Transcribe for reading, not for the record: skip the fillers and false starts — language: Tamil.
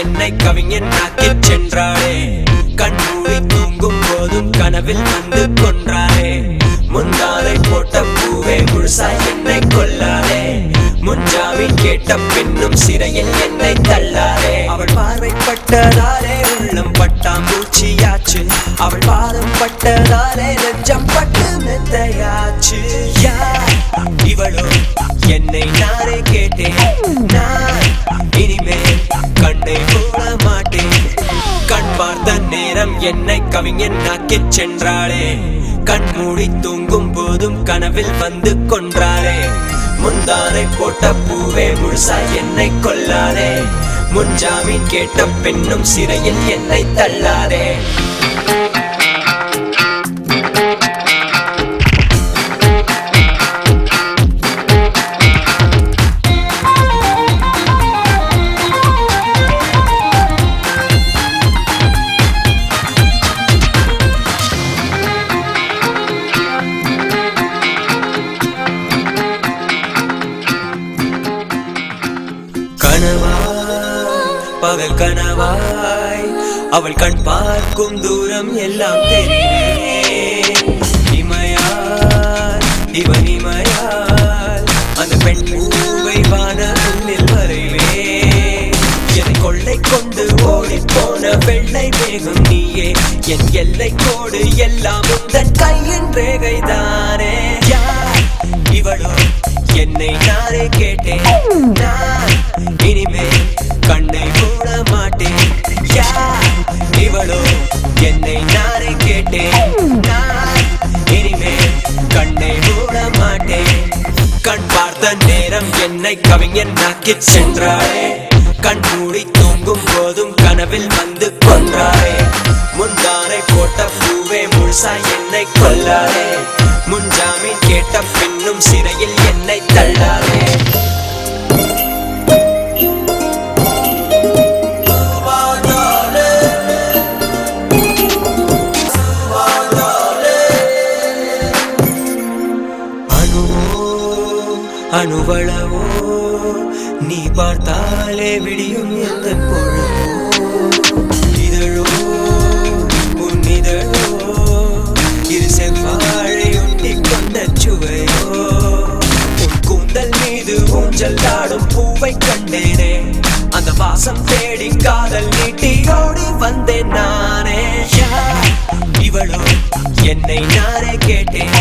என்னை கவிஞன் ஆக்கிச் சென்றாளே. கண்மூடி தூங்கும் போதும் கனவில் வந்து கொன்றாளே. முந்தானை போட்ட பூவே முழுசாய் என்னை கொல்லாளே. முன்ஜாமீன் கேட்ட பின்னும் சிறையில் என்னை தள்ளாளே. அவள் பார்வைப்பட்டதாலே உள்ளம் பட்டாம்பூச்சியாச்சு. அவள் பாதம் பட்டதாலே நெஞ்சம் பட்டு மெத்தையாச்சு. யார் இவளோ என்னை நானே கேட்டேன். நான் இனிமேல் கண்ணை மூட மாட்டேன். கண் பார்த்த நேரம் என்னை கவிஞன் ஆக்கிச் சென்றாளே. கண் மூடி தூங்கும் போதும் கனவில் வந்து கொன்றாளே. முந்தானை போட்ட பூவே முழுசாய் என்னை கொல்லாதே. முன்ஜாமீன் கேட்ட பெண்ணும் சிறையில் என்னை தள்ளாதே. பகல் கனவாய் அவள் கண் பார்க்கும் தூரம் எல்லாம் தெரிவே. இமையால் இவன் இமையால் அந்த பெண் பூவை வானவில் வரைவே. என் கொள்ளை கொண்டு ஓடி போன வெள்ளை மேகம் நீயே. என் எல்லை கோடு எல்லாம் உந்தன் கையின் ரேகைதானே. யார் இவளோ என்னை நானே கேட்டேன். நான் இனிமேல் கண்ணை மூட மாட்டேன். யார் இவளோ என்னை நானே கேட்டேன். நான் இனிமேல் கண்ணை மூட மாட்டேன். கண் பார்த்த நேரம் என்னை கவிஞன் ஆக்கிச் சென்றாளே. கண் மூடி தூங்கும் போதும் கனவில் வந்து கொன்றாளே. முந்தானை போட்ட பூவே முழுசாய் என்னை கொல்லாதே. முன்ஜாமீன் கேட்ட பின்னும் சிறையில் என்னை தள்ளாதே. அணுவளவோ நீ பார்த்தாலே விடியும் எந்த பொழுதோ. இதழோ உன் இதழோ இரு செவ்வாழை ஒட்டி கொண்ட சுவையோ. உன் கூந்தல் மீது ஊஞ்சல் ஆடும் பூவை கண்டேனே. அந்த வாசம் தேடி காதல் நீட்டி ஓடி வந்தேன் நானே. யார் இவளோ என்னை நானே கேட்டேன்.